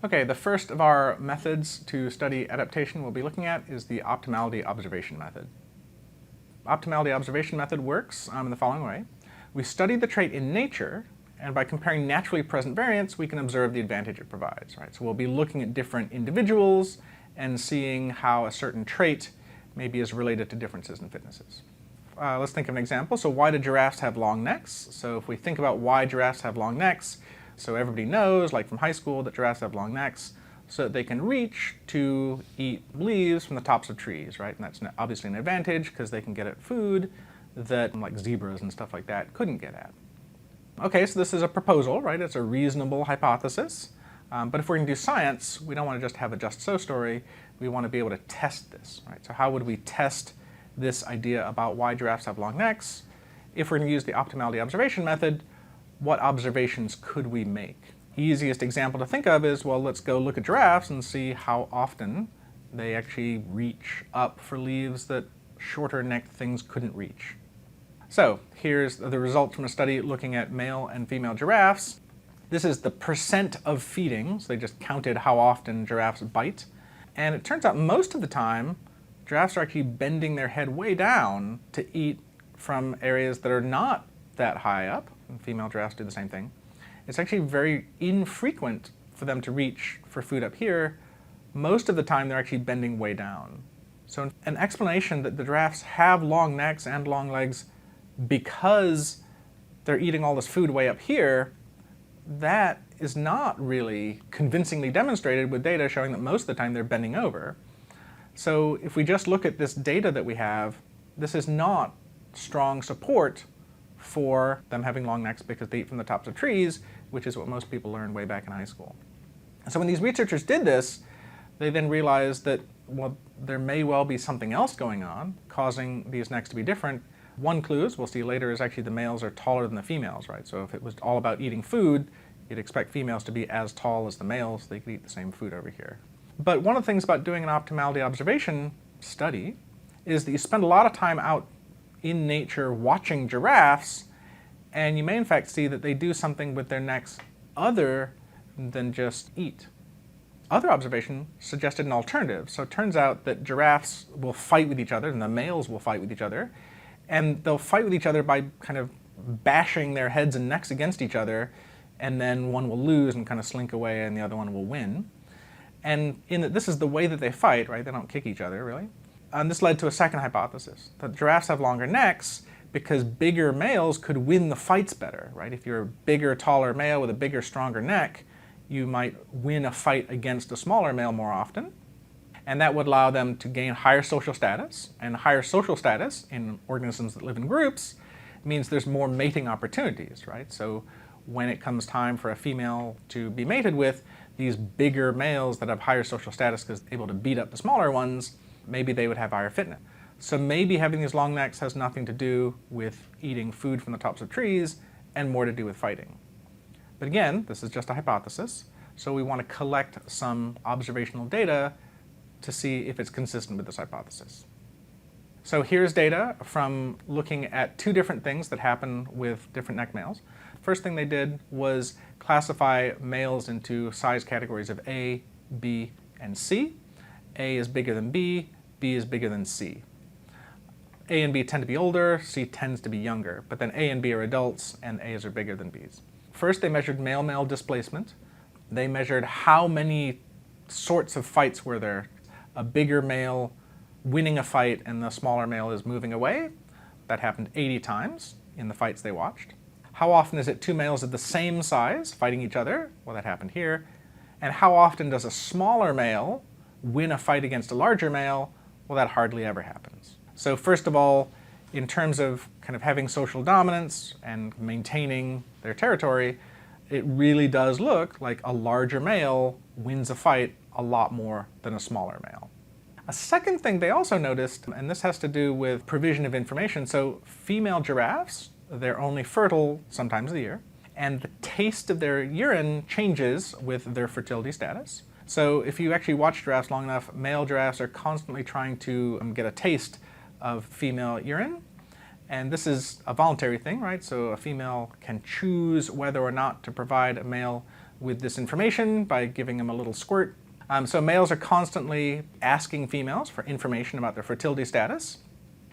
Okay, the first of our methods to study adaptation we'll be looking at is the optimality observation method. Optimality observation method works in the following way. We study the trait in nature, and by comparing naturally present variants, we can observe the advantage it provides. Right? So we'll be looking at different individuals and seeing how a certain trait maybe is related to differences in fitnesses. Let's think of an example. So why do giraffes have long necks? So if we think about why giraffes have long necks, so everybody knows, like from high school, that giraffes have long necks so that they can reach to eat leaves from the tops of trees, right? And that's obviously an advantage because they can get at food that like zebras and stuff like that couldn't get at. Okay, so this is a proposal, right? It's a reasonable hypothesis. But if we're going to do science, we don't want to just have a just so story. We want to be able to test this, right? So how would we test this idea about why giraffes have long necks? If we're going to use the optimality observation method, what observations could we make? Easiest example to think of is, well, let's go look at giraffes and see how often they actually reach up for leaves that shorter-necked things couldn't reach. So here's the result from a study looking at male and female giraffes. This is the percent of feeding, so they just counted how often giraffes bite. And it turns out most of the time, giraffes are actually bending their head way down to eat from areas that are not that high up. And female giraffes do the same thing. It's actually very infrequent for them to reach for food up here. Most of the time they're actually bending way down. So an explanation that the giraffes have long necks and long legs because they're eating all this food way up here, that is not really convincingly demonstrated with data showing that most of the time they're bending over. So if we just look at this data that we have, this is not strong support for them having long necks because they eat from the tops of trees, which is what most people learned way back in high school. So when these researchers did this, they then realized that, well, there may well be something else going on causing these necks to be different. One clue, as we'll see later, is actually the males are taller than the females, right? So if it was all about eating food, you'd expect females to be as tall as the males. They could eat the same food over here. But one of the things about doing an optimality observation study is that you spend a lot of time out in nature watching giraffes, and you may in fact see that they do something with their necks other than just eat. Other observation suggested an alternative. So it turns out that giraffes will fight with each other, and the males will fight with each other, and they'll fight with each other by kind of bashing their heads and necks against each other, and then one will lose and kind of slink away and the other one will win. And this is the way that they fight, right? They don't kick each other, really. And this led to a second hypothesis, that giraffes have longer necks because bigger males could win the fights better, right? If you're a bigger, taller male with a bigger, stronger neck, you might win a fight against a smaller male more often. And that would allow them to gain higher social status. And higher social status in organisms that live in groups means there's more mating opportunities, right? So when it comes time for a female to be mated with, these bigger males that have higher social status because they're able to beat up the smaller ones, maybe they would have higher fitness. So maybe having these long necks has nothing to do with eating food from the tops of trees and more to do with fighting. But again, this is just a hypothesis, so we want to collect some observational data to see if it's consistent with this hypothesis. So here's data from looking at two different things that happen with different neck males. First thing they did was classify males into size categories of A, B, and C. A is bigger than B, B is bigger than C. A and B tend to be older, C tends to be younger, but then A and B are adults and A's are bigger than B's. First they measured male-male displacement. They measured how many sorts of fights were there. A bigger male winning a fight and the smaller male is moving away. That happened 80 times in the fights they watched. How often is it two males of the same size fighting each other? Well, that happened here. And how often does a smaller male win a fight against a larger male? Well, that hardly ever happens. So first of all, in terms of kind of having social dominance and maintaining their territory, it really does look like a larger male wins a fight a lot more than a smaller male. A second thing they also noticed, and this has to do with provision of information, so female giraffes, they're only fertile sometimes of the year, and the taste of their urine changes with their fertility status. So if you actually watch giraffes long enough, male giraffes are constantly trying to get a taste of female urine. And this is a voluntary thing, right? So a female can choose whether or not to provide a male with this information by giving them a little squirt. So males are constantly asking females for information about their fertility status,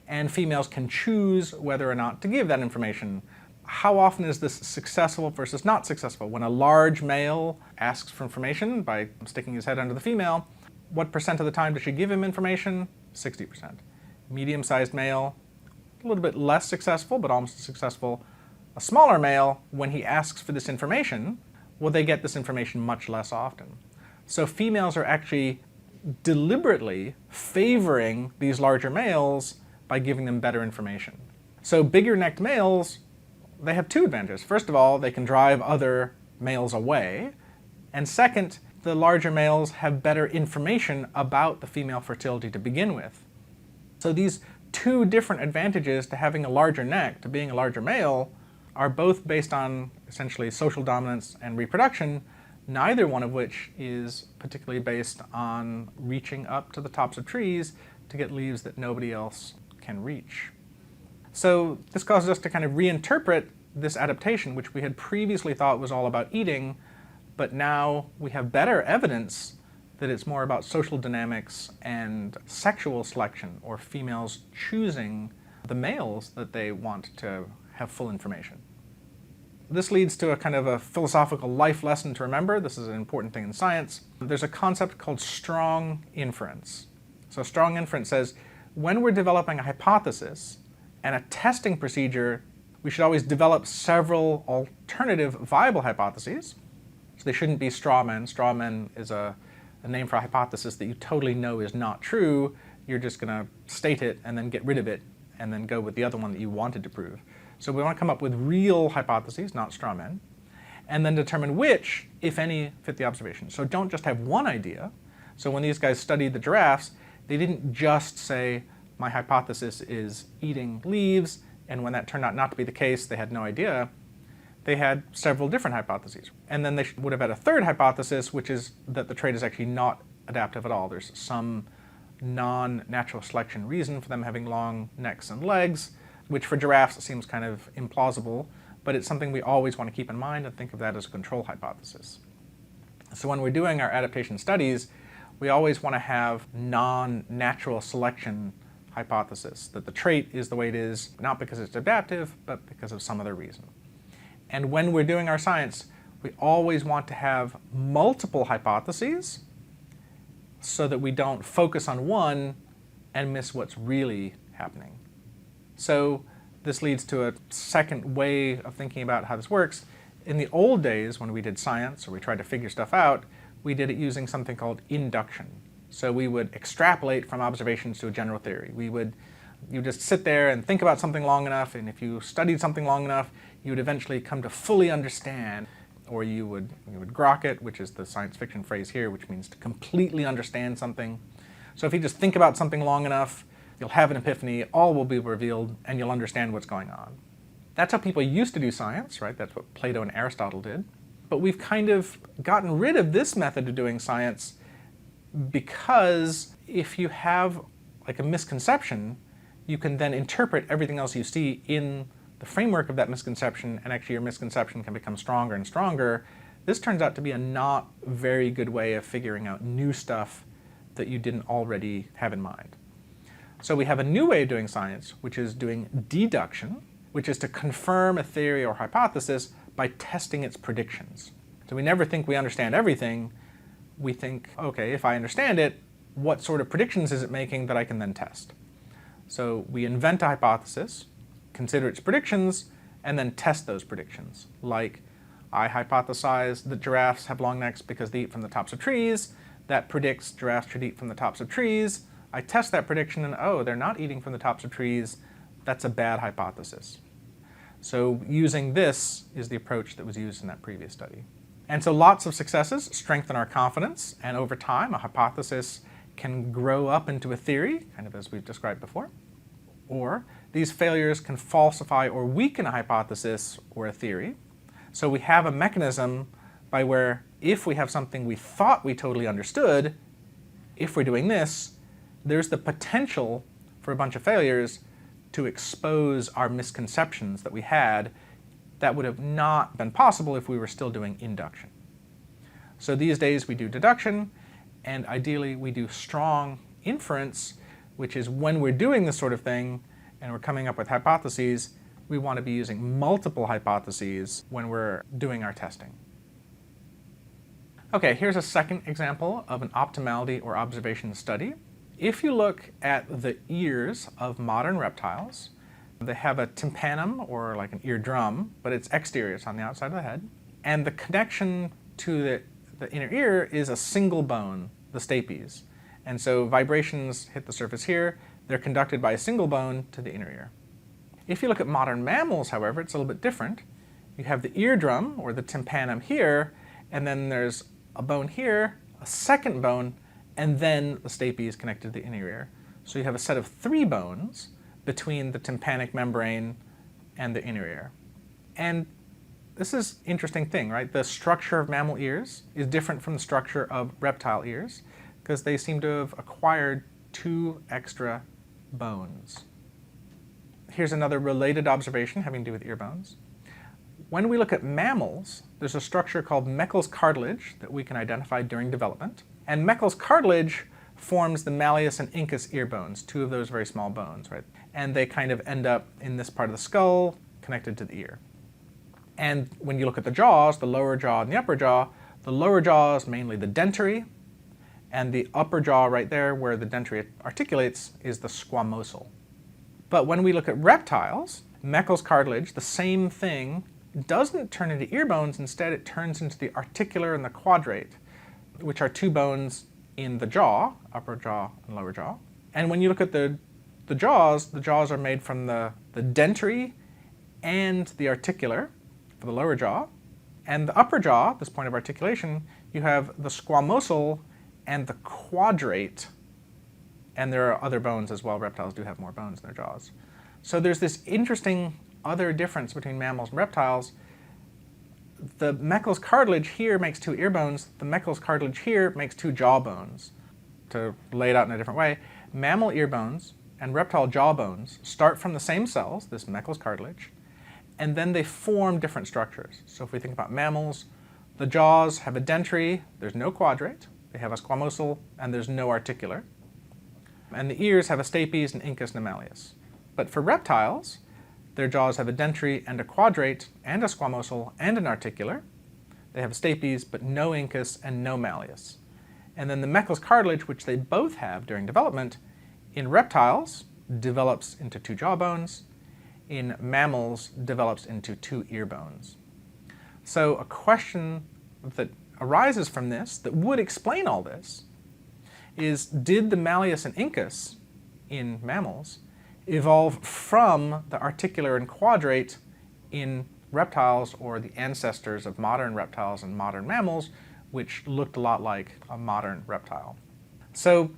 and females can choose whether or not to give that information. How often is this successful versus not successful? When a large male asks for information by sticking his head under the female, what percent of the time does she give him information? 60%. Medium-sized male, a little bit less successful, but almost as successful. A smaller male, when he asks for this information, well, they get this information much less often. So females are actually deliberately favoring these larger males by giving them better information. So bigger-necked males, they have two advantages. First of all, they can drive other males away. And second, the larger males have better information about the female fertility to begin with. So these two different advantages to having a larger neck, to being a larger male, are both based on essentially social dominance and reproduction, neither one of which is particularly based on reaching up to the tops of trees to get leaves that nobody else can reach. So this causes us to kind of reinterpret this adaptation, which we had previously thought was all about eating, but now we have better evidence that it's more about social dynamics and sexual selection, or females choosing the males that they want to have full information. This leads to a kind of a philosophical life lesson to remember. This is an important thing in science. There's a concept called strong inference. So strong inference says, when we're developing a hypothesis and a testing procedure, we should always develop several alternative viable hypotheses. So they shouldn't be straw men. Straw men is a name for a hypothesis that you totally know is not true. You're just going to state it and then get rid of it and then go with the other one that you wanted to prove. So we want to come up with real hypotheses, not straw men, and then determine which, if any, fit the observation. So don't just have one idea. So when these guys studied the giraffes, they didn't just say, my hypothesis is eating leaves, and when that turned out not to be the case, they had no idea. They had several different hypotheses. And then they would have had a third hypothesis, which is that the trait is actually not adaptive at all. There's some non-natural selection reason for them having long necks and legs, which for giraffes seems kind of implausible, but it's something we always want to keep in mind and think of that as a control hypothesis. So when we're doing our adaptation studies, we always want to have non-natural selection hypothesis, that the trait is the way it is, not because it's adaptive, but because of some other reason. And when we're doing our science, we always want to have multiple hypotheses so that we don't focus on one and miss what's really happening. So this leads to a second way of thinking about how this works. In the old days, when we did science or we tried to figure stuff out, we did it using something called induction. So we would extrapolate from observations to a general theory. You just sit there and think about something long enough, and if you studied something long enough, you would eventually come to fully understand, or you would grok it, which is the science fiction phrase here, which means to completely understand something. So if you just think about something long enough, you'll have an epiphany, all will be revealed, and you'll understand what's going on. That's how people used to do science, right? That's what Plato and Aristotle did. But we've kind of gotten rid of this method of doing science because if you have like a misconception, you can then interpret everything else you see in the framework of that misconception, and actually your misconception can become stronger and stronger. This turns out to be a not very good way of figuring out new stuff that you didn't already have in mind. So we have a new way of doing science, which is doing deduction, which is to confirm a theory or hypothesis by testing its predictions. So we never think we understand everything. We think, okay, if I understand it, what sort of predictions is it making that I can then test? So we invent a hypothesis, consider its predictions, and then test those predictions. Like, I hypothesize that giraffes have long necks because they eat from the tops of trees. That predicts giraffes should eat from the tops of trees. I test that prediction and, oh, they're not eating from the tops of trees. That's a bad hypothesis. So using this is the approach that was used in that previous study. And so lots of successes strengthen our confidence, and over time a hypothesis can grow up into a theory, kind of as we've described before. Or these failures can falsify or weaken a hypothesis or a theory. So we have a mechanism by where if we have something we thought we totally understood, if we're doing this, there's the potential for a bunch of failures to expose our misconceptions that we had that would have not been possible if we were still doing induction. So these days we do deduction, and ideally we do strong inference, which is when we're doing this sort of thing and we're coming up with hypotheses, we want to be using multiple hypotheses when we're doing our testing. Okay, here's a second example of an optimality or observation study. If you look at the ears of modern reptiles, they have a tympanum, or like an eardrum, but it's exterior, it's on the outside of the head. And the connection to the inner ear is a single bone, the stapes. And so vibrations hit the surface here, they're conducted by a single bone to the inner ear. If you look at modern mammals, however, it's a little bit different. You have the eardrum, or the tympanum here, and then there's a bone here, a second bone, and then the stapes connected to the inner ear. So you have a set of 3 bones between the tympanic membrane and the inner ear. And this is an interesting thing, right? The structure of mammal ears is different from the structure of reptile ears because they seem to have acquired 2 extra bones. Here's another related observation having to do with ear bones. When we look at mammals, there's a structure called Meckel's cartilage that we can identify during development. And Meckel's cartilage forms the malleus and incus ear bones, 2 of those very small bones, right? And they kind of end up in this part of the skull connected to the ear. And when you look at the jaws, the lower jaw and the upper jaw is mainly the dentary, and the upper jaw right there where the dentary articulates is the squamosal. But when we look at reptiles, Meckel's cartilage, the same thing, doesn't turn into ear bones. Instead, it turns into the articular and the quadrate, which are 2 bones in the jaw, upper jaw and lower jaw. And when you look at the jaws are made from the dentary and the articular for the lower jaw. And the upper jaw, this point of articulation, you have the squamosal and the quadrate. And there are other bones as well. Reptiles do have more bones in their jaws. So there's this interesting other difference between mammals and reptiles. The Meckel's cartilage here makes 2 ear bones. The Meckel's cartilage here makes 2 jaw bones. To lay it out in a different way, mammal ear bones and reptile jaw bones start from the same cells, this Meckel's cartilage, and then they form different structures. So if we think about mammals, the jaws have a dentary, there's no quadrate. They have a squamosal, and there's no articular. And the ears have a stapes, an incus, and a malleus. But for reptiles, their jaws have a dentary and a quadrate and a squamosal and an articular. They have a stapes, but no incus and no malleus. And then the Meckel's cartilage, which they both have during development, in reptiles develops into 2 jaw bones. In mammals develops into 2 ear bones. So a question that arises from this that would explain all this is, did the malleus and incus in mammals evolve from the articular and quadrate in reptiles, or the ancestors of modern reptiles and modern mammals, which looked a lot like a modern reptile? So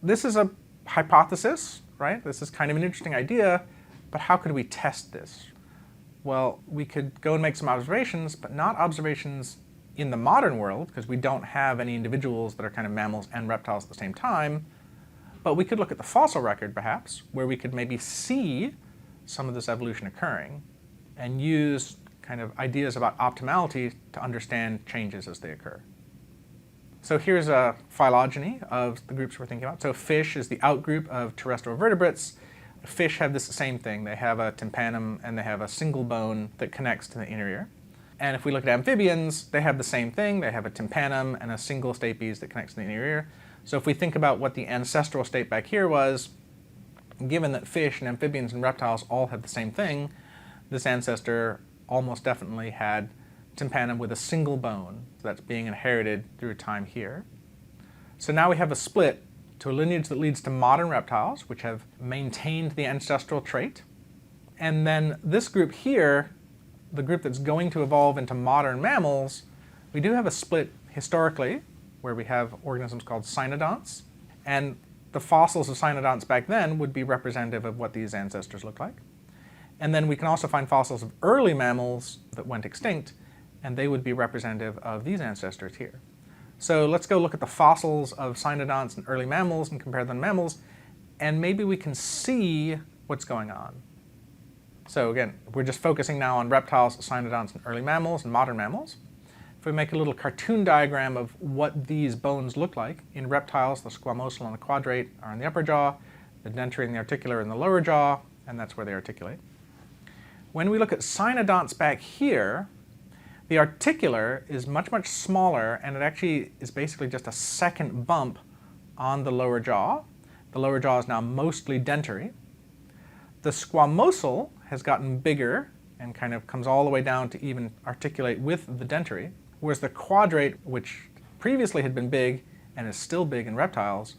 this is a hypothesis, right? This is kind of an interesting idea, but how could we test this? Well, we could go and make some observations, but not observations in the modern world, because we don't have any individuals that are kind of mammals and reptiles at the same time. But we could look at the fossil record, perhaps, where we could maybe see some of this evolution occurring and use kind of ideas about optimality to understand changes as they occur. So here's a phylogeny of the groups we're thinking about. So fish is the outgroup of terrestrial vertebrates. Fish have this same thing. They have a tympanum and they have a single bone that connects to the inner ear. And if we look at amphibians, they have the same thing. They have a tympanum and a single stapes that connects to the inner ear. So if we think about what the ancestral state back here was, given that fish and amphibians and reptiles all have the same thing, this ancestor almost definitely had tympanum with a single bone. So that's being inherited through time here. So now we have a split to a lineage that leads to modern reptiles, which have maintained the ancestral trait. And then this group here, the group that's going to evolve into modern mammals, we do have a split historically, where we have organisms called cynodonts. And the fossils of cynodonts back then would be representative of what these ancestors look like. And then we can also find fossils of early mammals that went extinct, and they would be representative of these ancestors here. So let's go look at the fossils of cynodonts and early mammals and compare them to mammals, and maybe we can see what's going on. So again, we're just focusing now on reptiles, cynodonts, and early mammals and modern mammals. If If we make a little cartoon diagram of what these bones look like, in reptiles, the squamosal and the quadrate are in the upper jaw, the dentary and the articular in the lower jaw, and that's where they articulate. When we look at cynodonts back here, the articular is much, much smaller, and it actually is basically just a second bump on the lower jaw. The lower jaw is now mostly dentary. The squamosal has gotten bigger and kind of comes all the way down to even articulate with the dentary, whereas the quadrate, which previously had been big and is still big in reptiles,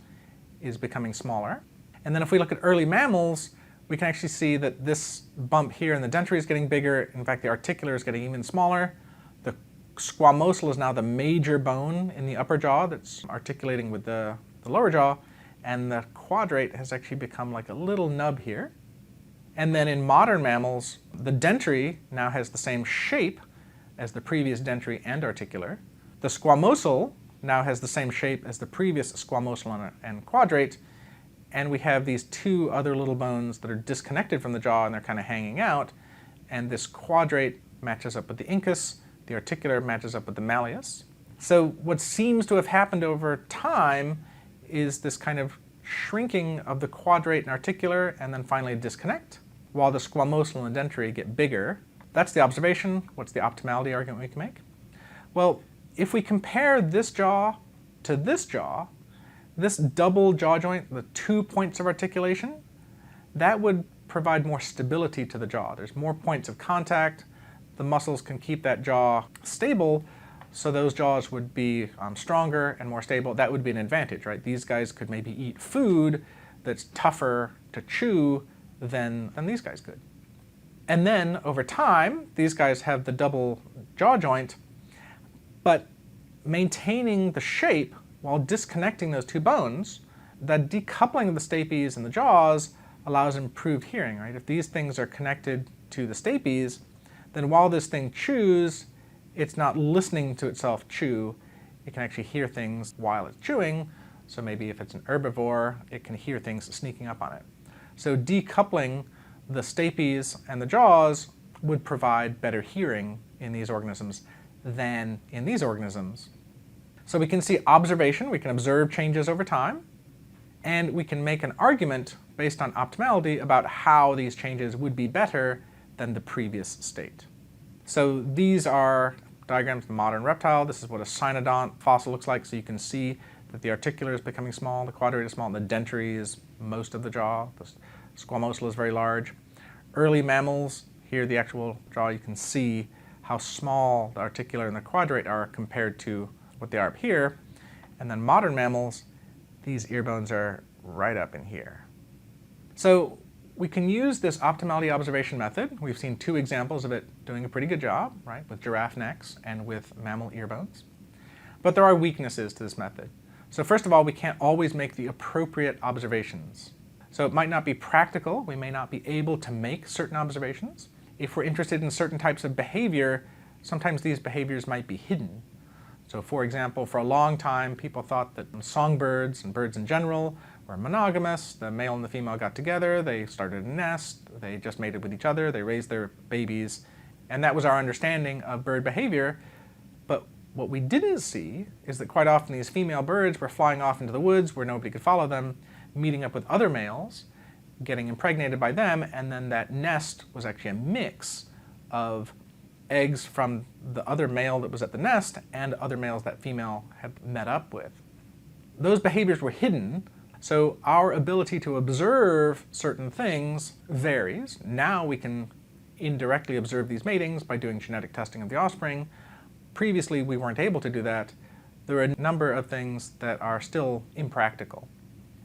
is becoming smaller. And then if we look at early mammals, we can actually see that this bump here in the dentary is getting bigger. In fact, the articular is getting even smaller. The squamosal is now the major bone in the upper jaw that's articulating with the lower jaw, and the quadrate has actually become like a little nub here. And then in modern mammals, the dentary now has the same shape as the previous dentary and articular. The squamosal now has the same shape as the previous squamosal and quadrate, and we have these two other little bones that are disconnected from the jaw and they're kind of hanging out, and this quadrate matches up with the incus, the articular matches up with the malleus. So what seems to have happened over time is this kind of shrinking of the quadrate and articular, and then finally a disconnect, while the squamosal and dentary get bigger. That's the observation. What's the optimality argument we can make? Well, if we compare this jaw to this jaw, this double jaw joint, the 2 points of articulation, that would provide more stability to the jaw. There's more points of contact. The muscles can keep that jaw stable, so those jaws would be stronger and more stable. That would be an advantage, right? These guys could maybe eat food that's tougher to chew than these guys could. And then over time, these guys have the double jaw joint, but maintaining the shape while disconnecting those two bones, that decoupling of the stapes and the jaws allows improved hearing, right? If these things are connected to the stapes, then while this thing chews, it's not listening to itself chew. It can actually hear things while it's chewing. So maybe if it's an herbivore, it can hear things sneaking up on it. So decoupling the stapes and the jaws would provide better hearing in these organisms than in these organisms. So we can see observation, we can observe changes over time, and we can make an argument based on optimality about how these changes would be better than the previous state. So these are diagrams of the modern reptile. This is what a cynodont fossil looks like, so you can see that the articular is becoming small, the quadrate is small, and the dentary is most of the jaw. The squamosal is very large. Early mammals, here the actual jaw, you can see how small the articular and the quadrate are compared to what they are up here. And then modern mammals, these ear bones are right up in here. So we can use this optimality observation method. We've seen two examples of it doing a pretty good job, right, with giraffe necks and with mammal ear bones. But there are weaknesses to this method. So first of all, we can't always make the appropriate observations. So it might not be practical. We may not be able to make certain observations. If we're interested in certain types of behavior, sometimes these behaviors might be hidden. So for example, for a long time, people thought that songbirds and birds in general were monogamous. The male and the female got together, they started a nest, they just mated with each other, they raised their babies, and that was our understanding of bird behavior. But what we didn't see is that quite often these female birds were flying off into the woods where nobody could follow them, meeting up with other males, getting impregnated by them, and then that nest was actually a mix of eggs from the other male that was at the nest and other males that female had met up with. Those behaviors were hidden, so our ability to observe certain things varies. Now we can indirectly observe these matings by doing genetic testing of the offspring. Previously we weren't able to do that. There are a number of things that are still impractical.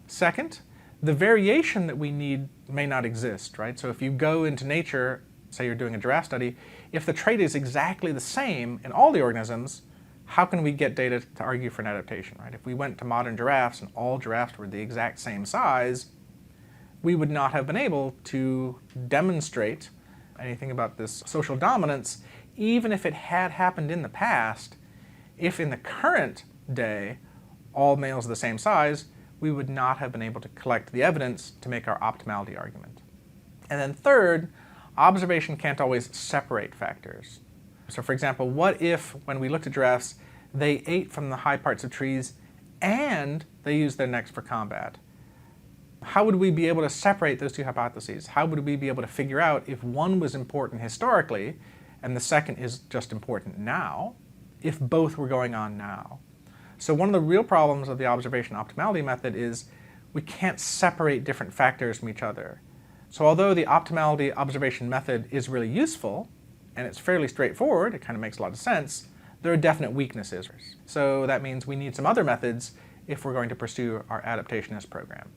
Second, the variation that we need may not exist, right? So if you go into nature, say you're doing a giraffe study, if the trait is exactly the same in all the organisms, how can we get data to argue for an adaptation, right? If we went to modern giraffes and all giraffes were the exact same size, we would not have been able to demonstrate anything about this social dominance, even if it had happened in the past. If in the current day all males are the same size, we would not have been able to collect the evidence to make our optimality argument. And then third, observation can't always separate factors. So for example, what if when we looked at giraffes, they ate from the high parts of trees and they used their necks for combat? How would we be able to separate those two hypotheses? How would we be able to figure out if one was important historically and the second is just important now, if both were going on now? So one of the real problems of the observation optimality method is we can't separate different factors from each other. So although the optimality observation method is really useful, and it's fairly straightforward, it kind of makes a lot of sense, there are definite weaknesses. So that means we need some other methods if we're going to pursue our adaptationist program.